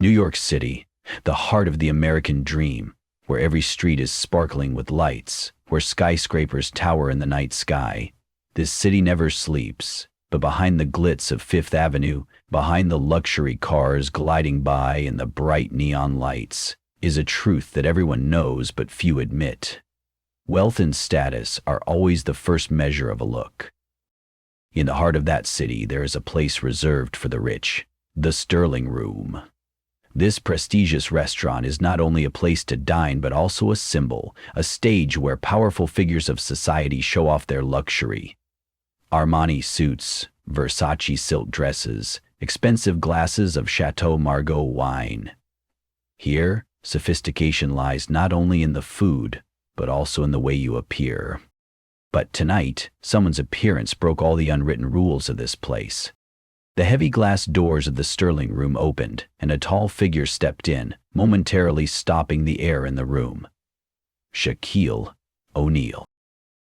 New York City, the heart of the American dream, where every street is sparkling with lights, where skyscrapers tower in the night sky. This city never sleeps, but behind the glitz of Fifth Avenue, behind the luxury cars gliding by and the bright neon lights, is a truth that everyone knows but few admit. Wealth and status are always the first measure of a look. In the heart of that city, there is a place reserved for the rich, the Sterling Room. This prestigious restaurant is not only a place to dine but also a symbol, a stage where powerful figures of society show off their luxury. Armani suits, Versace silk dresses, expensive glasses of Chateau Margaux wine. Here, sophistication lies not only in the food, but also in the way you appear. But tonight, someone's appearance broke all the unwritten rules of this place. The heavy glass doors of the Sterling Room opened, and a tall figure stepped in, momentarily stopping the air in the room. Shaquille O'Neal.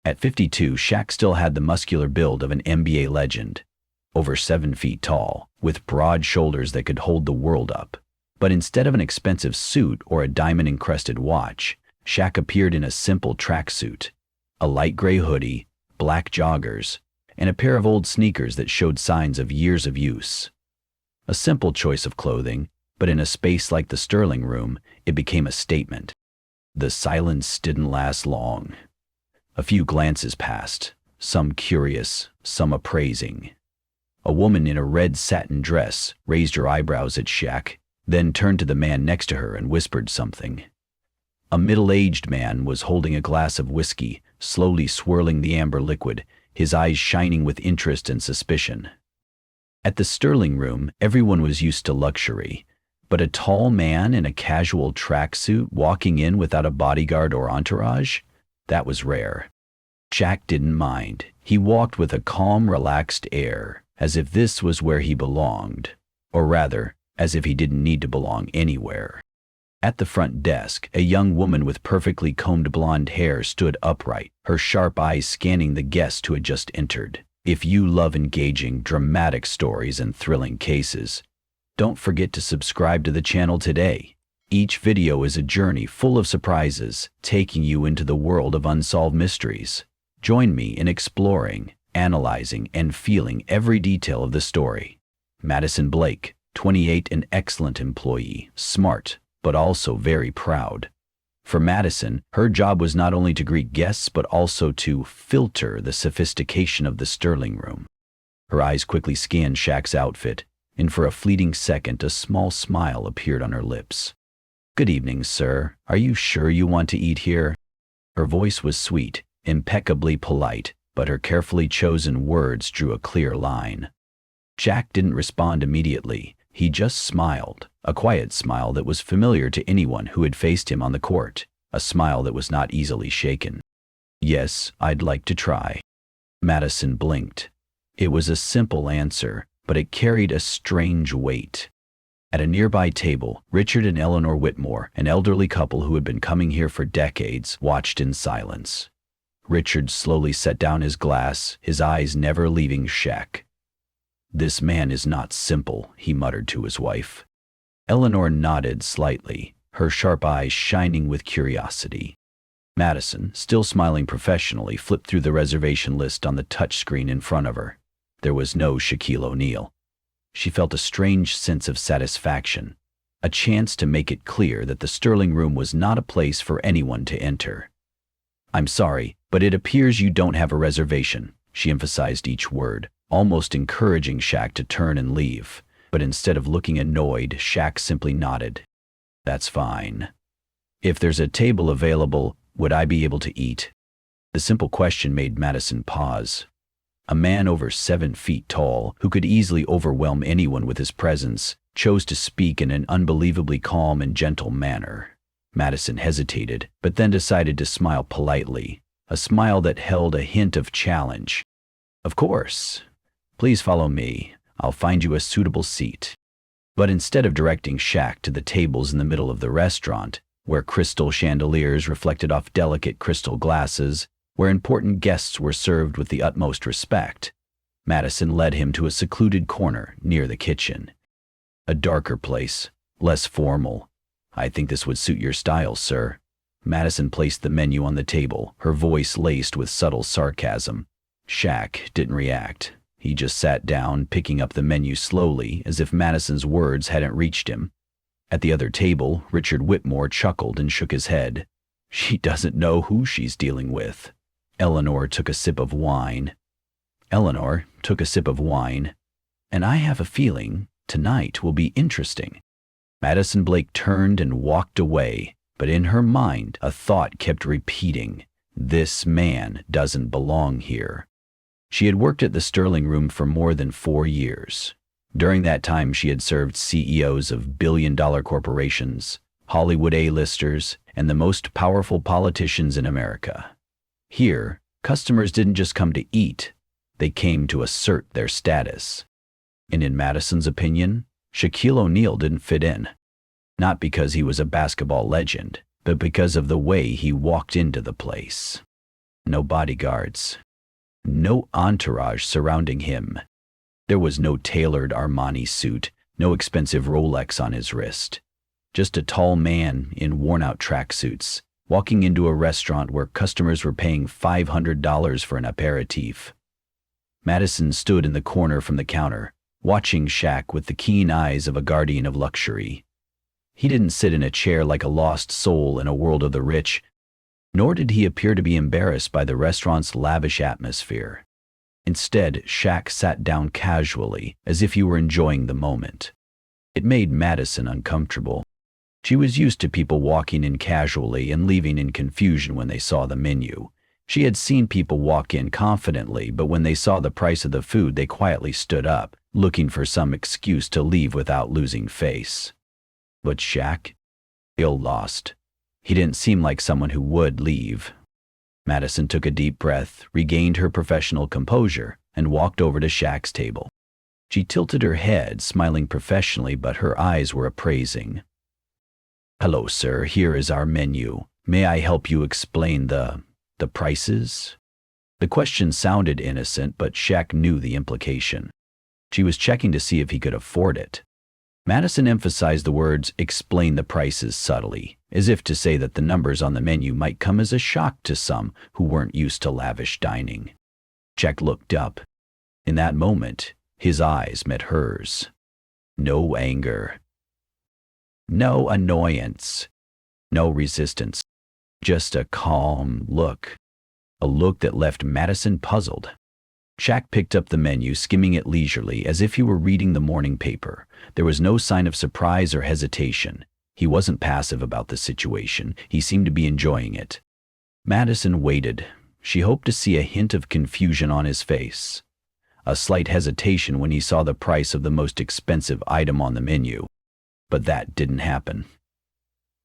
At 52, Shaq still had the muscular build of an NBA legend, over 7 feet tall, with broad shoulders that could hold the world up. But instead of an expensive suit or a diamond-encrusted watch, Shaq appeared in a simple tracksuit, a light gray hoodie, black joggers, and a pair of old sneakers that showed signs of years of use. A simple choice of clothing, but in a space like the Sterling Room, it became a statement. The silence didn't last long. A few glances passed, some curious, some appraising. A woman in a red satin dress raised her eyebrows at Shaq, then turned to the man next to her and whispered something. A middle-aged man was holding a glass of whiskey, slowly swirling the amber liquid, his eyes shining with interest and suspicion. At the Sterling Room, everyone was used to luxury, but a tall man in a casual tracksuit walking in without a bodyguard or entourage? That was rare. Shaq didn't mind. He walked with a calm, relaxed air, as if this was where he belonged, or rather, as if he didn't need to belong anywhere. At the front desk, a young woman with perfectly combed blonde hair stood upright, her sharp eyes scanning the guest who had just entered. If you love engaging, dramatic stories and thrilling cases, don't forget to subscribe to the channel today. Each video is a journey full of surprises, taking you into the world of unsolved mysteries. Join me in exploring, analyzing, and feeling every detail of the story. Madison Blake, 28, an excellent employee, smart, but also very proud. For Madison, her job was not only to greet guests but also to filter the sophistication of the Sterling Room. Her eyes quickly scanned Shaq's outfit, and for a fleeting second a small smile appeared on her lips. "Good evening, sir. Are you sure you want to eat here?" Her voice was sweet, impeccably polite, but her carefully chosen words drew a clear line. Shaq didn't respond immediately. He just smiled, a quiet smile that was familiar to anyone who had faced him on the court, a smile that was not easily shaken. "Yes, I'd like to try." Madison blinked. It was a simple answer, but it carried a strange weight. At a nearby table, Richard and Eleanor Whitmore, an elderly couple who had been coming here for decades, watched in silence. Richard slowly set down his glass, his eyes never leaving Shaq. "This man is not simple," he muttered to his wife. Eleanor nodded slightly, her sharp eyes shining with curiosity. Madison, still smiling professionally, flipped through the reservation list on the touchscreen in front of her. There was no Shaquille O'Neal. She felt a strange sense of satisfaction, a chance to make it clear that the Sterling Room was not a place for anyone to enter. "I'm sorry, but it appears you don't have a reservation," she emphasized each word, almost encouraging Shaq to turn and leave. But instead of looking annoyed, Shaq simply nodded. "That's fine. If there's a table available, would I be able to eat?" The simple question made Madison pause. A man over 7 feet tall, who could easily overwhelm anyone with his presence, chose to speak in an unbelievably calm and gentle manner. Madison hesitated, but then decided to smile politely, a smile that held a hint of challenge. "Of course. Please follow me. I'll find you a suitable seat." But instead of directing Shaq to the tables in the middle of the restaurant, where crystal chandeliers reflected off delicate crystal glasses, where important guests were served with the utmost respect, Madison led him to a secluded corner near the kitchen. A darker place, Less formal. I think this would suit your style, sir. Madison placed the menu on the table, her voice laced with subtle sarcasm. Shaq didn't react. He just sat down, picking up the menu slowly, as if Madison's words hadn't reached him. At the other table, Richard Whitmore chuckled and shook his head. She doesn't know who she's dealing with. Eleanor took a sip of wine. And I have a feeling tonight will be interesting. Madison Blake turned and walked away, but in her mind a thought kept repeating, this man doesn't belong here. She had worked at the Sterling Room for more than 4 years. During that time she had served CEOs of billion-dollar corporations, Hollywood A-listers, and the most powerful politicians in America. Here, customers didn't just come to eat, they came to assert their status. And in Madison's opinion, Shaquille O'Neal didn't fit in. Not because he was a basketball legend, but because of the way he walked into the place. No bodyguards. No entourage surrounding him. There was no tailored Armani suit, no expensive Rolex on his wrist. Just a tall man in worn-out tracksuits, walking into a restaurant where customers were paying $500 for an aperitif. Madison stood in the corner from the counter, watching Shaq with the keen eyes of a guardian of luxury. He didn't sit in a chair like a lost soul in a world of the rich, nor did he appear to be embarrassed by the restaurant's lavish atmosphere. Instead, Shaq sat down casually, as if he were enjoying the moment. It made Madison uncomfortable. She was used to people walking in casually and leaving in confusion when they saw the menu. She had seen people walk in confidently, but when they saw the price of the food, they quietly stood up, looking for some excuse to leave without losing face. But Shaq? Ill lost. He didn't seem like someone who would leave. Madison took a deep breath, regained her professional composure, and walked over to Shaq's table. She tilted her head, smiling professionally, but her eyes were appraising. Hello, sir. Here is our menu. May I help you explain the prices? The question sounded innocent, but Shaq knew the implication. She was checking to see if he could afford it. Madison emphasized the words, explain the prices subtly, as if to say that the numbers on the menu might come as a shock to some who weren't used to lavish dining. Shaq looked up. In that moment, his eyes met hers. No anger. No annoyance. No resistance. Just a calm look. A look that left Madison puzzled. Shaq picked up the menu, skimming it leisurely as if he were reading the morning paper. There was no sign of surprise or hesitation. He wasn't passive about the situation. He seemed to be enjoying it. Madison waited. She hoped to see a hint of confusion on his face. A slight hesitation when he saw the price of the most expensive item on the menu. But that didn't happen.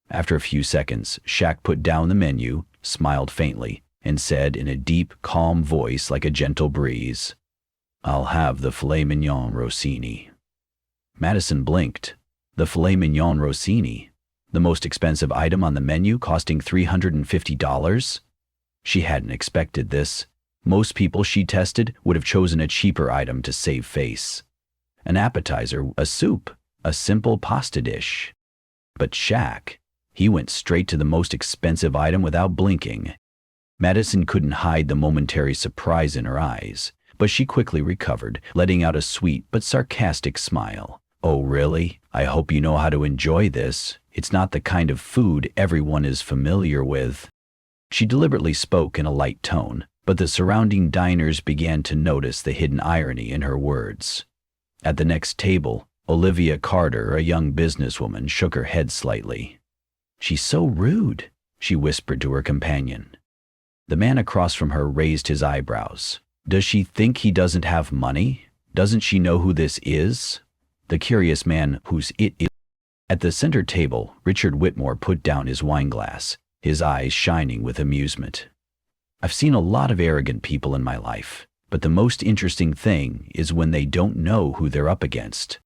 After a few seconds, Shaq put down the menu, smiled faintly, and said in a deep, calm voice like a gentle breeze, I'll have the filet mignon Rossini. Madison blinked. The filet mignon Rossini, the most expensive item on the menu, costing $350? She hadn't expected this. Most people she tested would have chosen a cheaper item to save face. An appetizer, a soup, a simple pasta dish. But Shaq, he went straight to the most expensive item without blinking. Madison couldn't hide the momentary surprise in her eyes, but she quickly recovered, letting out a sweet but sarcastic smile. Oh, really? I hope you know how to enjoy this. It's not the kind of food everyone is familiar with. She deliberately spoke in a light tone, but the surrounding diners began to notice the hidden irony in her words. At the next table, Olivia Carter, a young businesswoman, shook her head slightly. She's so rude, she whispered to her companion. The man across from her raised his eyebrows. Does she think he doesn't have money? Doesn't she know who this is? The curious man whose it is. At the center table, Richard Whitmore put down his wineglass, his eyes shining with amusement. I've seen a lot of arrogant people in my life, but the most interesting thing is when they don't know who they're up against.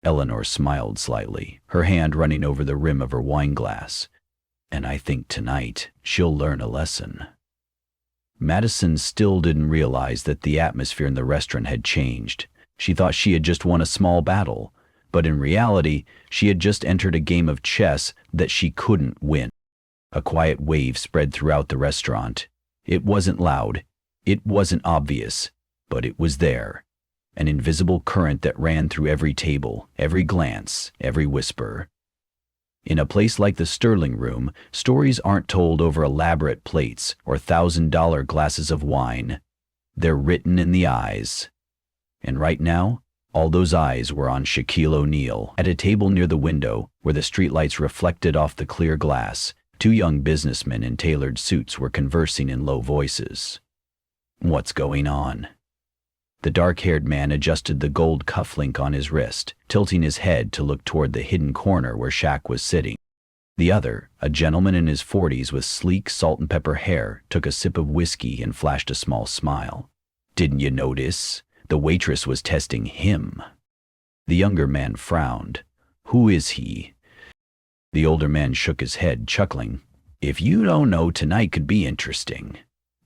Eleanor smiled slightly, her hand running over the rim of her wineglass. And I think tonight she'll learn a lesson. Madison still didn't realize that the atmosphere in the restaurant had changed. She thought she had just won a small battle, But in reality, she had just entered a game of chess that she couldn't win. A quiet wave spread throughout the restaurant. It wasn't loud. It wasn't obvious. But it was there. An invisible current that ran through every table, every glance, every whisper. In a place like the Sterling Room, stories aren't told over elaborate plates or $1,000 glasses of wine. They're written in the eyes. And right now, all those eyes were on Shaquille O'Neal. At a table near the window, where the streetlights reflected off the clear glass, two young businessmen in tailored suits were conversing in low voices. "What's going on?" The dark-haired man adjusted the gold cufflink on his wrist, tilting his head to look toward the hidden corner where Shaq was sitting. The other, a gentleman in his 40s with sleek salt-and-pepper hair, took a sip of whiskey and flashed a small smile. "Didn't you notice? The waitress was testing him." The younger man frowned. "Who is he?" The older man shook his head, chuckling. "If you don't know, tonight could be interesting."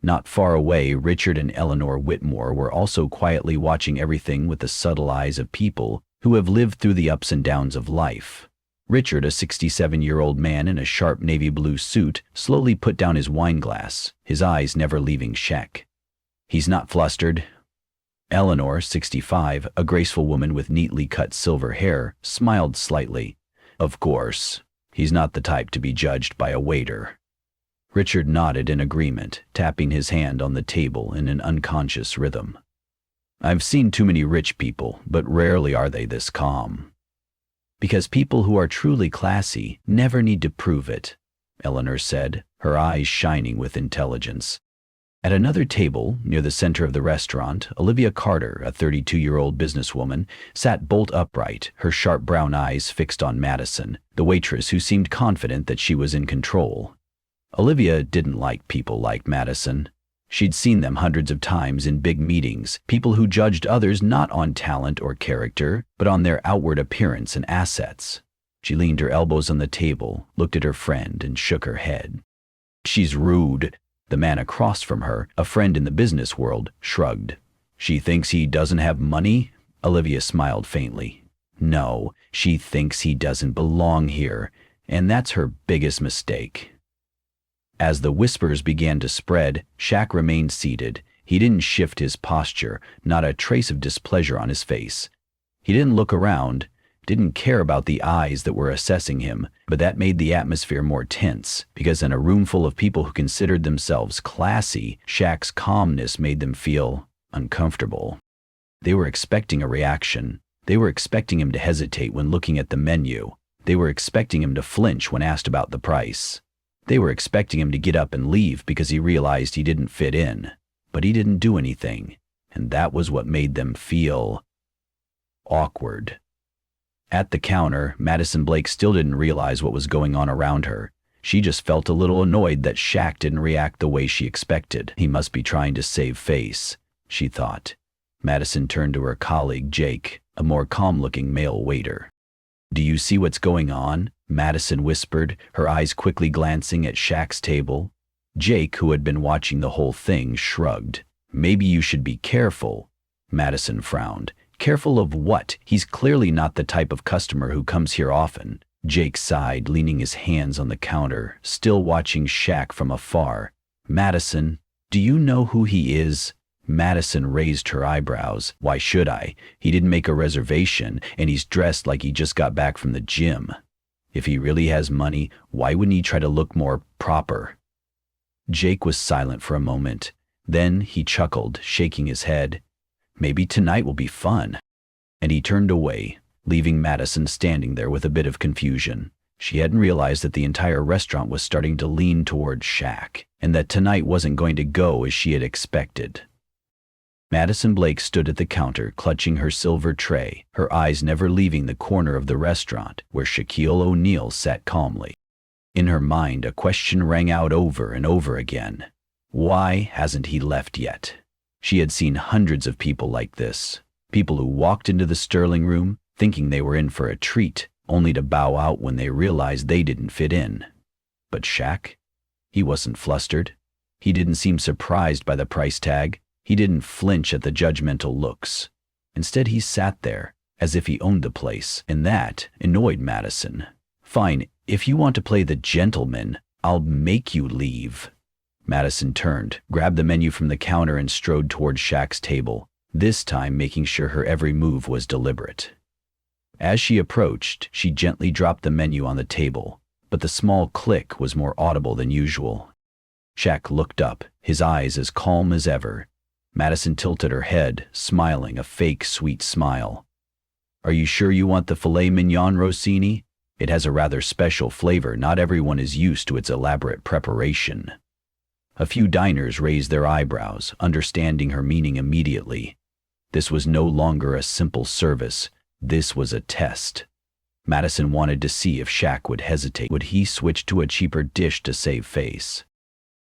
Not far away, Richard and Eleanor Whitmore were also quietly watching everything with the subtle eyes of people who have lived through the ups and downs of life. Richard, a 67-year-old man in a sharp navy blue suit, slowly put down his wine glass, his eyes never leaving Shaq. "He's not flustered." Eleanor, 65, a graceful woman with neatly cut silver hair, smiled slightly. "Of course, he's not the type to be judged by a waiter." Richard nodded in agreement, tapping his hand on the table in an unconscious rhythm. "I've seen too many rich people, but rarely are they this calm." "Because people who are truly classy never need to prove it," Eleanor said, her eyes shining with intelligence. At another table, near the center of the restaurant, Olivia Carter, a 32-year-old businesswoman, sat bolt upright, her sharp brown eyes fixed on Madison, the waitress who seemed confident that she was in control. Olivia didn't like people like Madison. She'd seen them hundreds of times in big meetings, people who judged others not on talent or character, but on their outward appearance and assets. She leaned her elbows on the table, looked at her friend, and shook her head. "She's rude." The man across from her, a friend in the business world, shrugged. "She thinks he doesn't have money?" Olivia smiled faintly. "No, she thinks he doesn't belong here, and that's her biggest mistake." As the whispers began to spread, Shaq remained seated. He didn't shift his posture, not a trace of displeasure on his face. He didn't look around, didn't care about the eyes that were assessing him, but that made the atmosphere more tense, because in a room full of people who considered themselves classy, Shaq's calmness made them feel uncomfortable. They were expecting a reaction. They were expecting him to hesitate when looking at the menu. They were expecting him to flinch when asked about the price. They were expecting him to get up and leave because he realized he didn't fit in. But he didn't do anything, and that was what made them feel awkward. At the counter, Madison Blake still didn't realize what was going on around her. She just felt a little annoyed that Shaq didn't react the way she expected. He must be trying to save face, she thought. Madison turned to her colleague, Jake, a more calm-looking male waiter. "Do you see what's going on?" Madison whispered, her eyes quickly glancing at Shaq's table. Jake, who had been watching the whole thing, shrugged. "Maybe you should be careful." Madison frowned. "Careful of what? He's clearly not the type of customer who comes here often." Jake sighed, leaning his hands on the counter, still watching Shaq from afar. "Madison, do you know who he is?" Madison raised her eyebrows. "Why should I? He didn't make a reservation, and he's dressed like he just got back from the gym. If he really has money, why wouldn't he try to look more proper?" Jake was silent for a moment. Then he chuckled, shaking his head. "Maybe tonight will be fun." And he turned away, leaving Madison standing there with a bit of confusion. She hadn't realized that the entire restaurant was starting to lean toward Shaq, and that tonight wasn't going to go as she had expected. Madison Blake stood at the counter, clutching her silver tray, her eyes never leaving the corner of the restaurant where Shaquille O'Neal sat calmly. In her mind, a question rang out over and over again. Why hasn't he left yet? She had seen hundreds of people like this, people who walked into the Sterling Room thinking they were in for a treat, only to bow out when they realized they didn't fit in. But Shaq? He wasn't flustered. He didn't seem surprised by the price tag. He didn't flinch at the judgmental looks. Instead, he sat there, as if he owned the place, and that annoyed Madison. "Fine, if you want to play the gentleman, I'll make you leave." Madison turned, grabbed the menu from the counter and strode toward Shaq's table, this time making sure her every move was deliberate. As she approached, she gently dropped the menu on the table, but the small click was more audible than usual. Shaq looked up, his eyes as calm as ever. Madison tilted her head, smiling a fake sweet smile. "Are you sure you want the filet mignon, Rossini? It has a rather special flavor. Not everyone is used to its elaborate preparation." A few diners raised their eyebrows, understanding her meaning immediately. This was no longer a simple service. This was a test. Madison wanted to see if Shaq would hesitate. Would he switch to a cheaper dish to save face?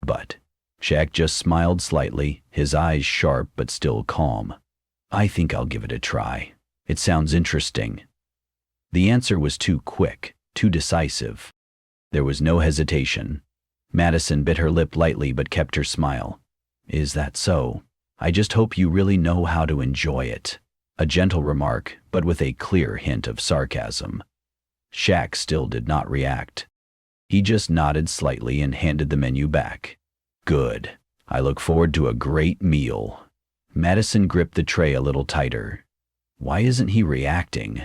But Shaq just smiled slightly, his eyes sharp but still calm. "I think I'll give it a try. It sounds interesting." The answer was too quick, too decisive. There was no hesitation. Madison bit her lip lightly but kept her smile. "Is that so? I just hope you really know how to enjoy it." A gentle remark, but with a clear hint of sarcasm. Shaq still did not react. He just nodded slightly and handed the menu back. "Good. I look forward to a great meal." Madison gripped the tray a little tighter. Why isn't he reacting?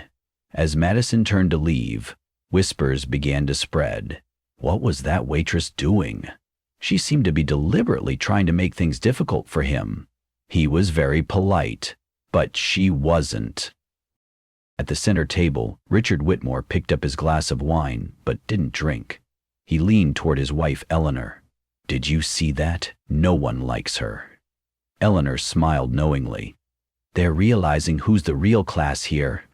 As Madison turned to leave, whispers began to spread. What was that waitress doing? She seemed to be deliberately trying to make things difficult for him. He was very polite, but she wasn't. At the center table, Richard Whitmore picked up his glass of wine, but didn't drink. He leaned toward his wife, Eleanor. "Did you see that? No one likes her." Eleanor smiled knowingly. "They're realizing who's the real class here."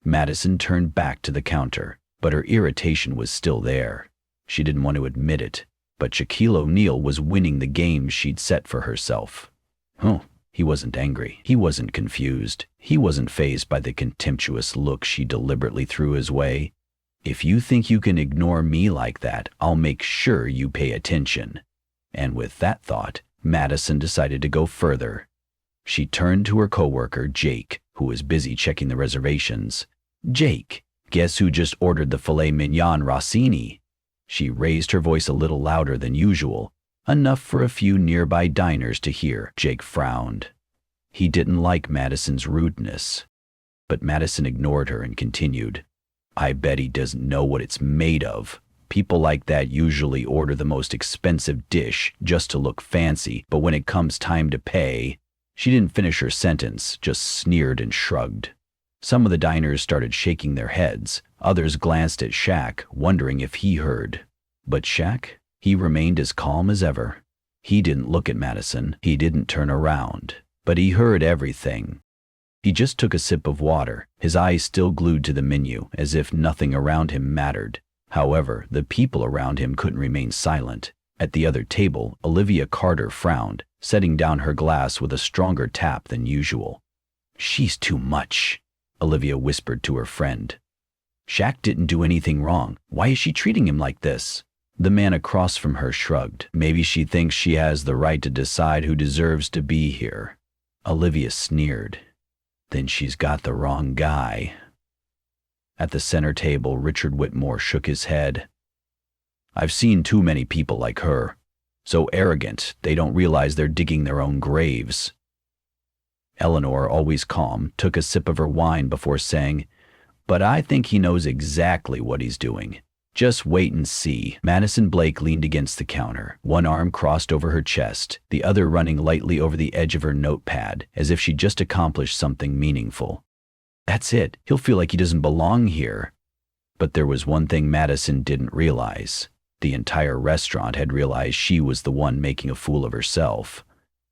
Madison turned back to the counter, but her irritation was still there. She didn't want to admit it, but Shaquille O'Neal was winning the game she'd set for herself. He wasn't angry. He wasn't confused. He wasn't fazed by the contemptuous look she deliberately threw his way. "If you think you can ignore me like that, I'll make sure you pay attention." And with that thought, Madison decided to go further. She turned to her coworker, Jake, who was busy checking the reservations. "Jake, guess who just ordered the filet mignon, Rossini?" She raised her voice a little louder than usual, enough for a few nearby diners to hear. Jake frowned. He didn't like Madison's rudeness. But Madison ignored her and continued. "I bet he doesn't know what it's made of. People like that usually order the most expensive dish just to look fancy, but when it comes time to pay..." She didn't finish her sentence, just sneered and shrugged. Some of the diners started shaking their heads. Others glanced at Shaq, wondering if he heard. But Shaq, he remained as calm as ever. He didn't look at Madison. He didn't turn around. But he heard everything. He just took a sip of water, his eyes still glued to the menu, as if nothing around him mattered. However, the people around him couldn't remain silent. At the other table, Olivia Carter frowned, setting down her glass with a stronger tap than usual. "She's too much," Olivia whispered to her friend. "Shaq didn't do anything wrong. Why is she treating him like this?" The man across from her shrugged. "Maybe she thinks she has the right to decide who deserves to be here." Olivia sneered. "Then she's got the wrong guy." At the center table, Richard Whitmore shook his head. "I've seen too many people like her. So arrogant, they don't realize they're digging their own graves." Eleanor, always calm, took a sip of her wine before saying, "But I think he knows exactly what he's doing. Just wait and see." Madison Blake leaned against the counter, one arm crossed over her chest, the other running lightly over the edge of her notepad, as if she'd just accomplished something meaningful. "That's it. He'll feel like he doesn't belong here." But there was one thing Madison didn't realize. The entire restaurant had realized she was the one making a fool of herself.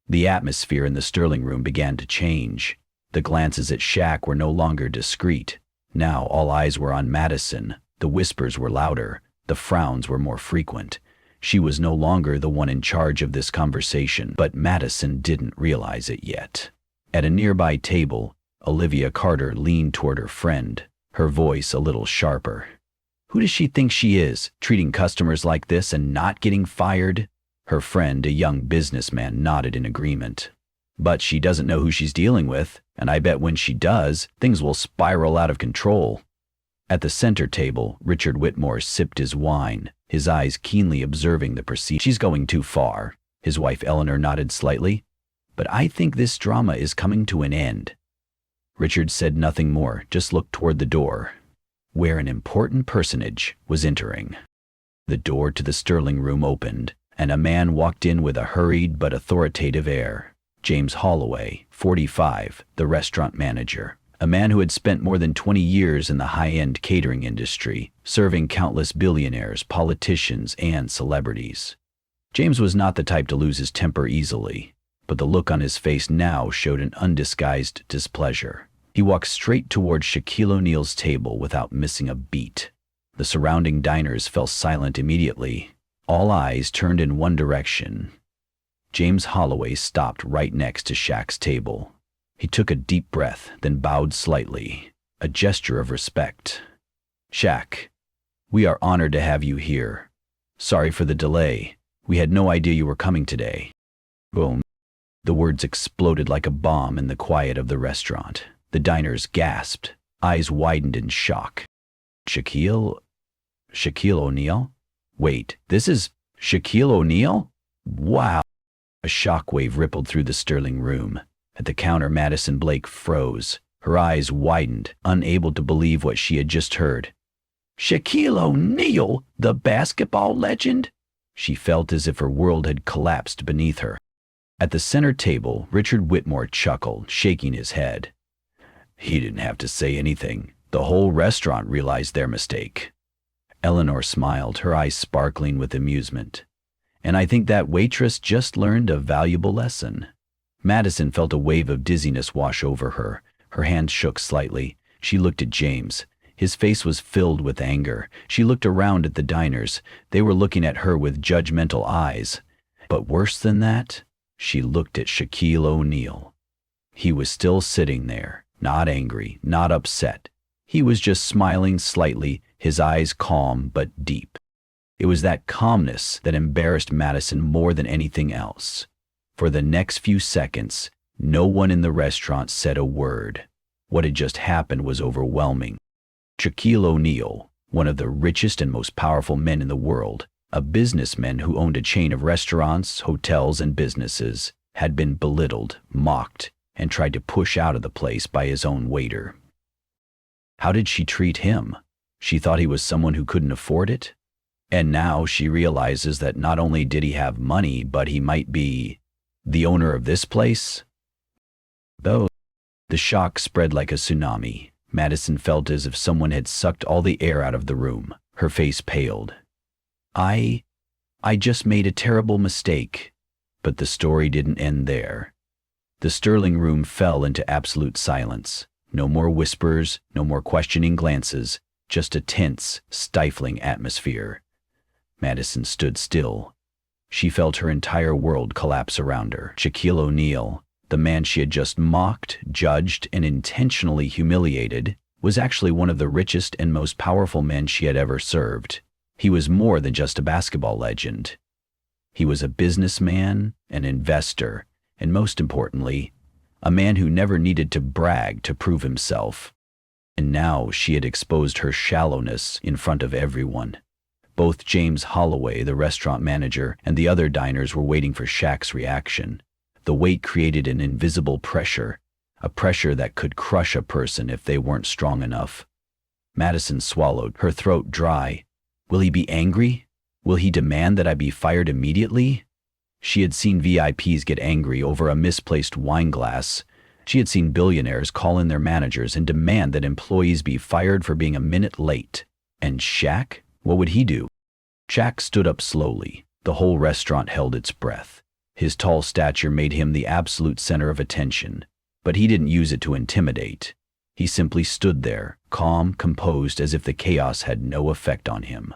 The atmosphere in the Sterling room began to change. The glances at Shaq were no longer discreet. Now all eyes were on Madison. The whispers were louder. The frowns were more frequent. She was no longer the one in charge of this conversation, but Madison didn't realize it yet. At a nearby table, Olivia Carter leaned toward her friend, her voice a little sharper. "Who does she think she is, treating customers like this and not getting fired?" Her friend, a young businessman, nodded in agreement. But she doesn't know who she's dealing with, and I bet when she does, things will spiral out of control. At the center table, Richard Whitmore sipped his wine, his eyes keenly observing the proceedings. She's going too far. His wife Eleanor nodded slightly. But I think this drama is coming to an end. Richard said nothing more, just looked toward the door, where an important personage was entering. The door to the Sterling room opened, and a man walked in with a hurried but authoritative air. James Holloway, 45, the restaurant manager, a man who had spent more than 20 years in the high-end catering industry, serving countless billionaires, politicians, and celebrities. James was not the type to lose his temper easily, but the look on his face now showed an undisguised displeasure. He walked straight toward Shaquille O'Neal's table without missing a beat. The surrounding diners fell silent immediately. All eyes turned in one direction. James Holloway stopped right next to Shaq's table. He took a deep breath, then bowed slightly, a gesture of respect. "Shaq, we are honored to have you here. Sorry for the delay. We had no idea you were coming today." Boom. The words exploded like a bomb in the quiet of the restaurant. The diners gasped, eyes widened in shock. Shaquille O'Neal? Wait, this is Shaquille O'Neal? Wow! A shockwave rippled through the Sterling room. At the counter, Madison Blake froze. Her eyes widened, unable to believe what she had just heard. Shaquille O'Neal, the basketball legend? She felt as if her world had collapsed beneath her. At the center table, Richard Whitmore chuckled, shaking his head. He didn't have to say anything. The whole restaurant realized their mistake. Eleanor smiled, her eyes sparkling with amusement. And I think that waitress just learned a valuable lesson. Madison felt a wave of dizziness wash over her. Her hands shook slightly. She looked at James. His face was filled with anger. She looked around at the diners. They were looking at her with judgmental eyes. But worse than that, she looked at Shaquille O'Neal. He was still sitting there, not angry, not upset. He was just smiling slightly, his eyes calm but deep. It was that calmness that embarrassed Madison more than anything else. For the next few seconds, no one in the restaurant said a word. What had just happened was overwhelming. Shaquille O'Neal, one of the richest and most powerful men in the world, a businessman who owned a chain of restaurants, hotels, and businesses, had been belittled, mocked, and tried to push out of the place by his own waiter. How did she treat him? She thought he was someone who couldn't afford it? And now she realizes that not only did he have money, but he might be the owner of this place? Though the shock spread like a tsunami, Madison felt as if someone had sucked all the air out of the room. Her face paled. I just made a terrible mistake. But the story didn't end there. The Sterling room fell into absolute silence. No more whispers, no more questioning glances, just a tense, stifling atmosphere. Madison stood still. She felt her entire world collapse around her. Shaquille O'Neal, the man she had just mocked, judged, and intentionally humiliated, was actually one of the richest and most powerful men she had ever served. He was more than just a basketball legend. He was a businessman, an investor, and most importantly, a man who never needed to brag to prove himself. And now she had exposed her shallowness in front of everyone. Both James Holloway, the restaurant manager, and the other diners were waiting for Shaq's reaction. The wait created an invisible pressure, a pressure that could crush a person if they weren't strong enough. Madison swallowed, her throat dry. Will he be angry? Will he demand that I be fired immediately? She had seen VIPs get angry over a misplaced wine glass. She had seen billionaires call in their managers and demand that employees be fired for being a minute late. And Shaq? What would he do? Shaq stood up slowly. The whole restaurant held its breath. His tall stature made him the absolute center of attention, but he didn't use it to intimidate. He simply stood there, calm, composed, as if the chaos had no effect on him.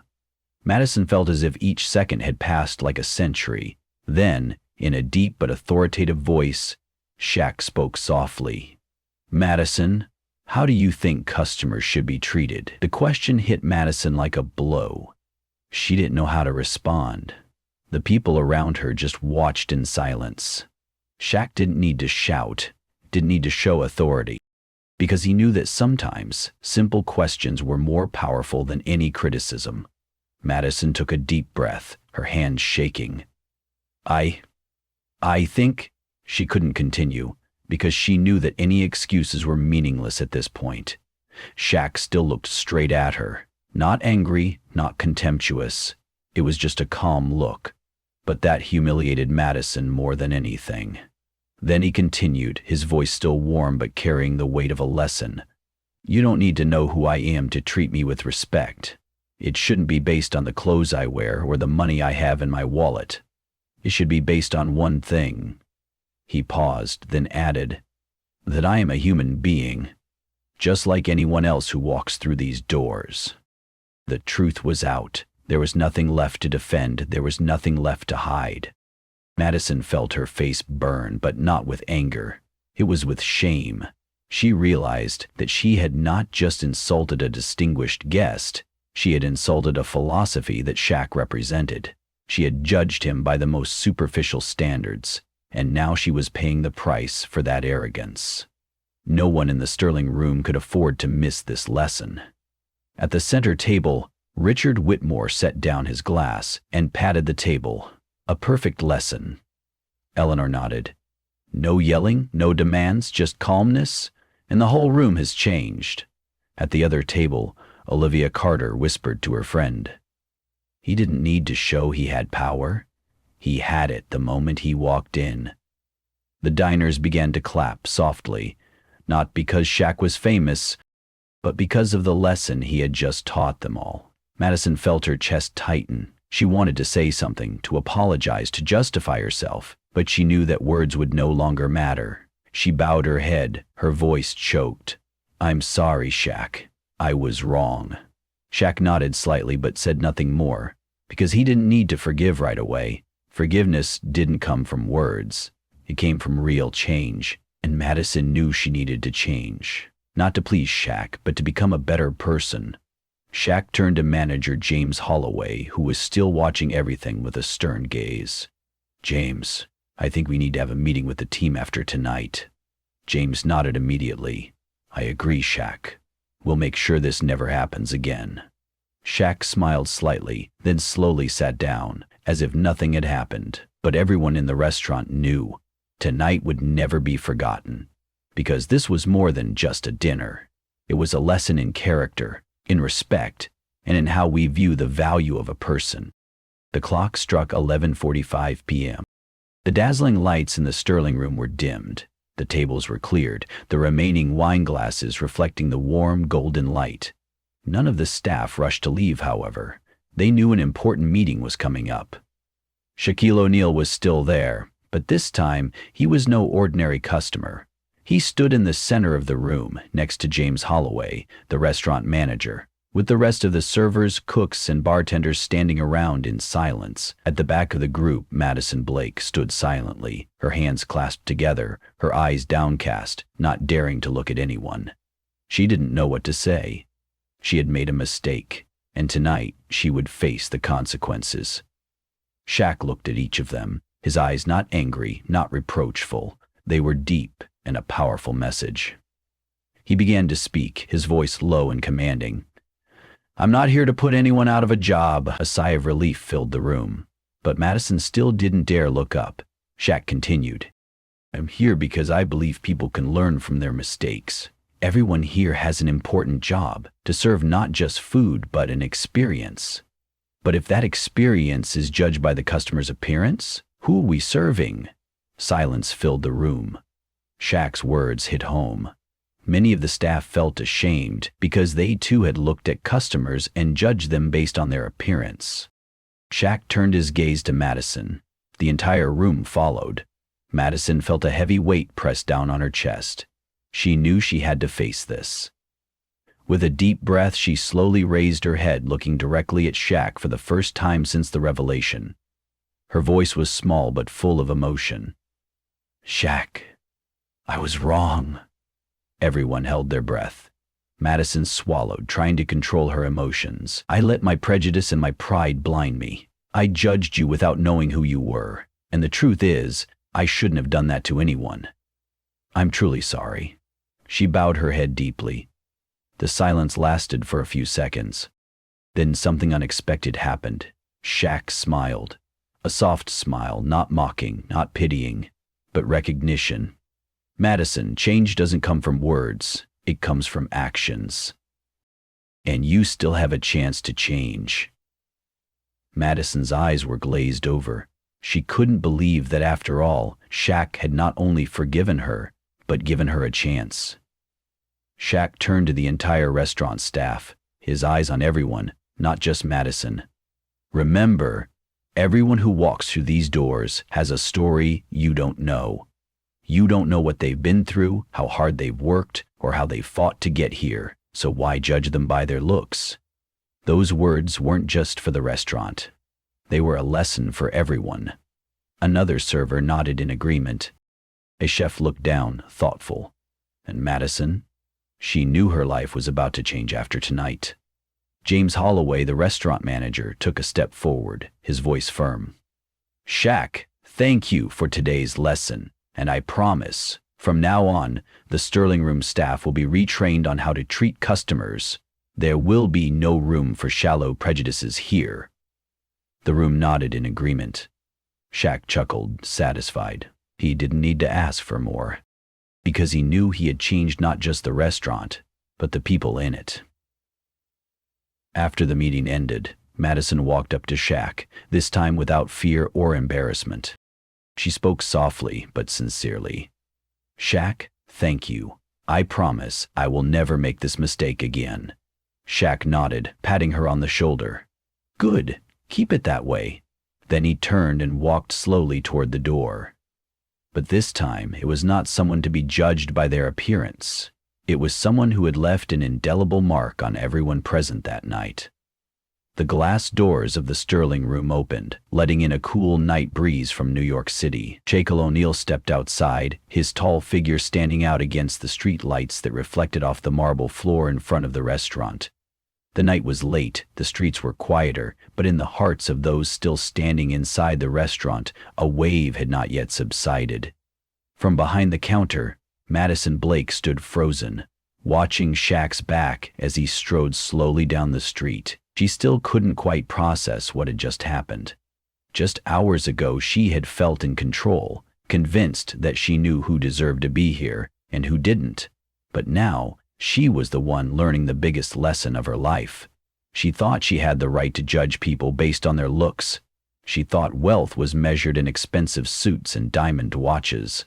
Madison felt as if each second had passed like a century. Then, in a deep but authoritative voice, Shaq spoke softly. "Madison, how do you think customers should be treated?" The question hit Madison like a blow. She didn't know how to respond. The people around her just watched in silence. Shaq didn't need to shout, didn't need to show authority, because he knew that sometimes simple questions were more powerful than any criticism. Madison took a deep breath, her hands shaking. I think she couldn't continue, because she knew that any excuses were meaningless at this point. Shaq still looked straight at her, not angry, not contemptuous. It was just a calm look, but that humiliated Madison more than anything. Then he continued, his voice still warm but carrying the weight of a lesson. You don't need to know who I am to treat me with respect. It shouldn't be based on the clothes I wear or the money I have in my wallet. It should be based on one thing. He paused, then added, that I am a human being, just like anyone else who walks through these doors. The truth was out. There was nothing left to defend. There was nothing left to hide. Madison felt her face burn, but not with anger. It was with shame. She realized that she had not just insulted a distinguished guest, she had insulted a philosophy that Shaq represented. She had judged him by the most superficial standards, and now she was paying the price for that arrogance. No one in the Sterling room could afford to miss this lesson. At the center table, Richard Whitmore set down his glass and patted the table. A perfect lesson. Eleanor nodded. No yelling, no demands, just calmness, and the whole room has changed. At the other table, Olivia Carter whispered to her friend. He didn't need to show he had power. He had it the moment he walked in. The diners began to clap softly, not because Shaq was famous, but because of the lesson he had just taught them all. Madison felt her chest tighten. She wanted to say something, to apologize, to justify herself, but she knew that words would no longer matter. She bowed her head, her voice choked. I'm sorry, Shaq. I was wrong. Shaq nodded slightly but said nothing more, because he didn't need to forgive right away. Forgiveness didn't come from words. It came from real change, and Madison knew she needed to change. Not to please Shaq, but to become a better person. Shaq turned to manager James Holloway, who was still watching everything with a stern gaze. James, I think we need to have a meeting with the team after tonight. James nodded immediately. I agree, Shaq. We'll make sure this never happens again. Shaq smiled slightly, then slowly sat down, as if nothing had happened. But everyone in the restaurant knew tonight would never be forgotten, because this was more than just a dinner. It was a lesson in character, in respect, and in how we view the value of a person. The clock struck 11:45 p.m. The dazzling lights in the Sterling room were dimmed. The tables were cleared, the remaining wine glasses reflecting the warm, golden light. None of the staff rushed to leave, however. They knew an important meeting was coming up. Shaquille O'Neal was still there, but this time he was no ordinary customer. He stood in the center of the room, next to James Holloway, the restaurant manager, with the rest of the servers, cooks, and bartenders standing around in silence. At the back of the group, Madison Blake stood silently, her hands clasped together, her eyes downcast, not daring to look at anyone. She didn't know what to say. She had made a mistake, and tonight she would face the consequences. Shaq looked at each of them, his eyes not angry, not reproachful. They were deep and a powerful message. He began to speak, his voice low and commanding. I'm not here to put anyone out of a job. A sigh of relief filled the room, but Madison still didn't dare look up. Shaq continued. I'm here because I believe people can learn from their mistakes. Everyone here has an important job, to serve not just food but an experience. But if that experience is judged by the customer's appearance, who are we serving? Silence filled the room. Shaq's words hit home. Many of the staff felt ashamed because they too had looked at customers and judged them based on their appearance. Shaq turned his gaze to Madison. The entire room followed. Madison felt a heavy weight press down on her chest. She knew she had to face this. With a deep breath, she slowly raised her head, looking directly at Shaq for the first time since the revelation. Her voice was small but full of emotion. Shaq, I was wrong. Everyone held their breath. Madison swallowed, trying to control her emotions. I let my prejudice and my pride blind me. I judged you without knowing who you were. And the truth is, I shouldn't have done that to anyone. I'm truly sorry. She bowed her head deeply. The silence lasted for a few seconds. Then something unexpected happened. Shaq smiled. A soft smile, not mocking, not pitying, but recognition. Madison, change doesn't come from words, it comes from actions. And you still have a chance to change. Madison's eyes were glazed over. She couldn't believe that after all, Shaq had not only forgiven her, but given her a chance. Shaq turned to the entire restaurant staff, his eyes on everyone, not just Madison. Remember, everyone who walks through these doors has a story you don't know. You don't know what they've been through, how hard they've worked, or how they fought to get here, so why judge them by their looks? Those words weren't just for the restaurant. They were a lesson for everyone. Another server nodded in agreement. A chef looked down, thoughtful. And Madison? She knew her life was about to change after tonight. James Holloway, the restaurant manager, took a step forward, his voice firm. Shaq, thank you for today's lesson, and I promise, from now on, the Sterling Room staff will be retrained on how to treat customers. There will be no room for shallow prejudices here. The room nodded in agreement. Shaq chuckled, satisfied. He didn't need to ask for more, because he knew he had changed not just the restaurant, but the people in it. After the meeting ended, Madison walked up to Shaq, this time without fear or embarrassment. She spoke softly but sincerely. Shaq, thank you. I promise I will never make this mistake again. Shaq nodded, patting her on the shoulder. Good, keep it that way. Then he turned and walked slowly toward the door. But this time it was not someone to be judged by their appearance. It was someone who had left an indelible mark on everyone present that night. The glass doors of the Sterling Room opened, letting in a cool night breeze from New York City. Shaquille O'Neal stepped outside, his tall figure standing out against the street lights that reflected off the marble floor in front of the restaurant. The night was late, the streets were quieter, but in the hearts of those still standing inside the restaurant, a wave had not yet subsided. From behind the counter, Madison Blake stood frozen, watching Shaq's back as he strode slowly down the street. She still couldn't quite process what had just happened. Just hours ago she had felt in control, convinced that she knew who deserved to be here and who didn't. But now, she was the one learning the biggest lesson of her life. She thought she had the right to judge people based on their looks. She thought wealth was measured in expensive suits and diamond watches.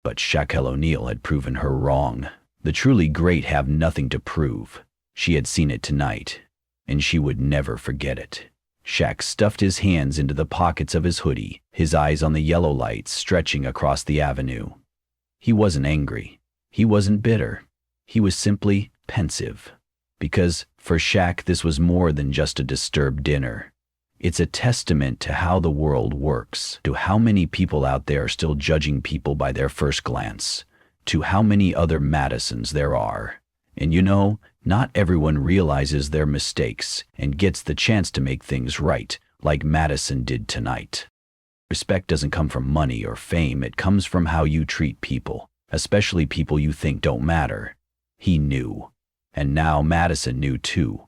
But Shaquille O'Neal had proven her wrong. The truly great have nothing to prove. She had seen it tonight, and she would never forget it. Shaq stuffed his hands into the pockets of his hoodie, his eyes on the yellow lights stretching across the avenue. He wasn't angry. He wasn't bitter. He was simply pensive. Because, for Shaq, this was more than just a disturbed dinner. It's a testament to how the world works, to how many people out there are still judging people by their first glance, to how many other Madisons there are. And you know, not everyone realizes their mistakes and gets the chance to make things right, like Madison did tonight. Respect doesn't come from money or fame, it comes from how you treat people, especially people you think don't matter. He knew. And now Madison knew too.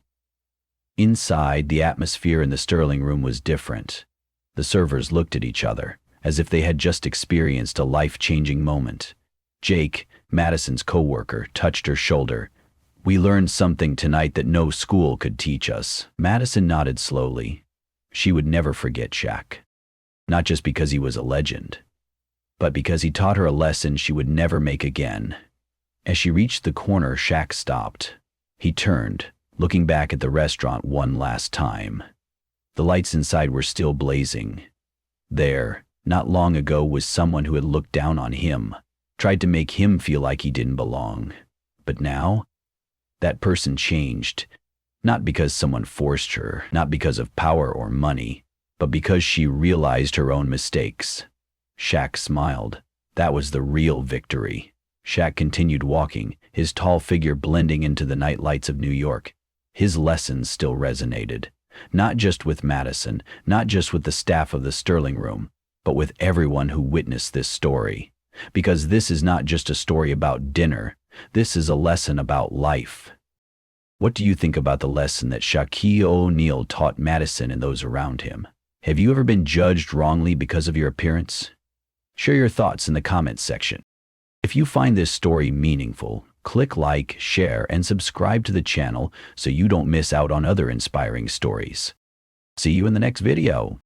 Inside, the atmosphere in the Sterling Room was different. The servers looked at each other, as if they had just experienced a life-changing moment. Jake, Madison's co-worker, touched her shoulder. We learned something tonight that no school could teach us. Madison nodded slowly. She would never forget Shaq. Not just because he was a legend, but because he taught her a lesson she would never make again. As she reached the corner, Shaq stopped. He turned, looking back at the restaurant one last time. The lights inside were still blazing. There, not long ago, was someone who had looked down on him, tried to make him feel like he didn't belong. But now, that person changed, not because someone forced her, not because of power or money, but because she realized her own mistakes. Shaq smiled. That was the real victory. Shaq continued walking, his tall figure blending into the night lights of New York. His lessons still resonated, not just with Madison, not just with the staff of the Sterling Room, but with everyone who witnessed this story. Because this is not just a story about dinner, this is a lesson about life. What do you think about the lesson that Shaquille O'Neal taught Madison and those around him? Have you ever been judged wrongly because of your appearance? Share your thoughts in the comments section. If you find this story meaningful, click like, share, and subscribe to the channel so you don't miss out on other inspiring stories. See you in the next video.